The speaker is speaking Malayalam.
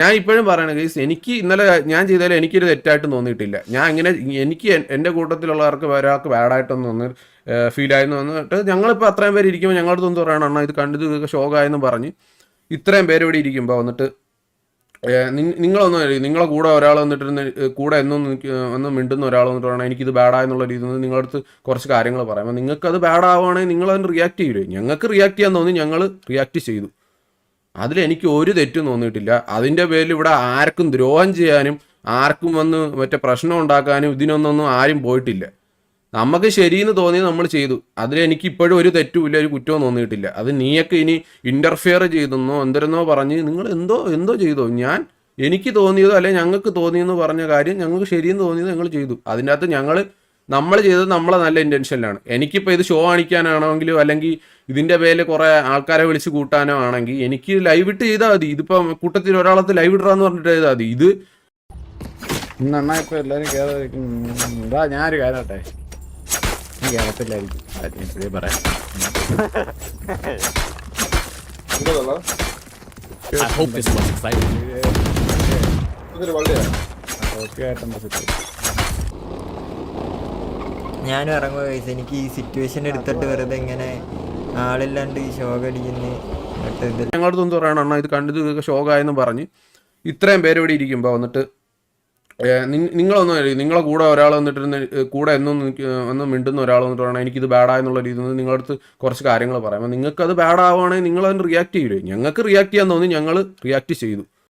ഞാൻ ഇപ്പോഴും പറയണ കേസ്, എനിക്ക് ഇന്നലെ ഞാൻ ചെയ്താലും എനിക്കൊരു തെറ്റായിട്ട് തോന്നിയിട്ടില്ല. ഞാൻ ഇങ്ങനെ എനിക്ക് എൻ്റെ കൂട്ടത്തിലുള്ളവർക്ക് ഒരാൾക്ക് ബാഡായിട്ടൊന്നും തോന്നി ഫീൽ ആയെന്ന് വന്നിട്ട് ഞങ്ങളിപ്പോൾ അത്രയും പേര് ഇരിക്കുമ്പോൾ ഞങ്ങളുടെ തൊന്ന് പറയണം അണ്ണാ ഇത് കണ്ടത് ഇതൊക്കെ ഷോക്കായെന്ന് പറഞ്ഞ് ഇത്രയും പേര് ഇവിടെ ഇരിക്കുമ്പോൾ വന്നിട്ട് നിങ്ങളൊന്നും നിങ്ങളെ കൂടെ ഒരാൾ വന്നിട്ടിരുന്ന് കൂടെ എന്നും ഒന്ന് മിണ്ടുന്ന ഒരാൾ വന്നിട്ട് പറയണം എനിക്കിത് ബാഡായെന്നുള്ള രീതിയിൽ നിന്ന് നിങ്ങളടുത്ത് കുറച്ച് കാര്യങ്ങൾ പറയാം. അപ്പോൾ നിങ്ങൾക്കത് ബാഡാവുകയാണെങ്കിൽ നിങ്ങൾ അതിന് റിയാക്ട് ചെയ്യില്ലേ? ഞങ്ങൾക്ക് റിയാക്ട് ചെയ്യാൻ തോന്നി, ഞങ്ങൾ റിയാക്ട് ചെയ്തു. അതിലെനിക്ക് ഒരു തെറ്റും തോന്നിയിട്ടില്ല. അതിൻ്റെ പേരിൽ ഇവിടെ ആർക്കും ദ്രോഹം ചെയ്യാനും ആർക്കും വന്ന് മറ്റേ പ്രശ്നം ഉണ്ടാക്കാനും ഇതിനൊന്നും ആരും പോയിട്ടില്ല. നമുക്ക് ശരിയെന്ന് തോന്നിയത് നമ്മൾ ചെയ്തു. അതിലെനിക്ക് ഇപ്പോഴും ഒരു തെറ്റുമില്ല, ഒരു കുറ്റവും തോന്നിയിട്ടില്ല. അത് നീയൊക്കെ ഇനി ഇൻ്റർഫിയർ ചെയ്തെന്നോ എന്തിരുന്നോ പറഞ്ഞ് നിങ്ങൾ എന്തോ ചെയ്തോ. എനിക്ക് തോന്നിയതോ അല്ലെങ്കിൽ ഞങ്ങൾക്ക് തോന്നിയെന്ന് പറഞ്ഞ കാര്യം ഞങ്ങൾക്ക് ശരിയെന്ന് തോന്നിയത് ഞങ്ങൾ ചെയ്തു. അതിൻ്റെ അകത്ത് നമ്മൾ ചെയ്തത് നമ്മളെ നല്ല ഇൻറ്റൻഷനിലാണ്. എനിക്കിപ്പോൾ ഇത് ഷോ കാണിക്കാനാണെങ്കിലോ അല്ലെങ്കിൽ ഇതിൻ്റെ പേരിൽ കുറേ ആൾക്കാരെ വിളിച്ച് കൂട്ടാനോ ആണെങ്കിൽ എനിക്ക് ലൈവ് ഇട്ട് ചെയ്താൽ മതി. ഇതിപ്പം കൂട്ടത്തിൽ ഒരാളത്ത് ലൈവ് ഇടാന്ന് പറഞ്ഞിട്ട് ചെയ്താൽ മതി. ഇത് ഇന്നെണ്ണ ഇപ്പം എല്ലാവരും കയറാ. ഞാനൊരു കാര്യട്ടെ, ഞാൻ കയറത്തില്ലായിരിക്കും. ഇപ്പോഴേ പറയാം. ഞാനും ഇറങ്ങുക കഴിച്ചു. എനിക്ക് ഈ സിറ്റുവേഷൻ എടുത്തിട്ട് വെറുതെ ഇങ്ങനെ ആളില്ലാണ്ട് ഈ ഷോക്ക് അടിക്കുന്നു. ഞങ്ങളുടെ തൊന്ന് പറയണം അണ്ണാ ഇത് കണ്ടത് ഇതൊക്കെ ഷോക്കായെന്ന് പറഞ്ഞ് ഇത്രയും പേര് ഇവിടെ ഇരിക്കുമ്പോൾ വന്നിട്ട് നിങ്ങളൊന്നും നിങ്ങളെ കൂടെ ഒരാൾ വന്നിട്ടിരുന്ന് കൂടെ ഒന്ന് മിണ്ടുന്ന ഒരാൾ വന്നിട്ട് പറയണം എനിക്കിത് ബാഡായെന്നുള്ള രീതിയിൽ നിന്ന് നിങ്ങളടുത്ത് കുറച്ച് കാര്യങ്ങൾ പറയാം. അപ്പോൾ നിങ്ങൾക്കത് ബാഡാവുകയാണെങ്കിൽ നിങ്ങൾ അതിന് റിയാക്ട് ചെയ്യില്ലേ? ഞങ്ങൾക്ക് റിയാക്ട് ചെയ്യാൻ തോന്നി, ഞങ്ങൾ റിയാക്ട് ചെയ്തു.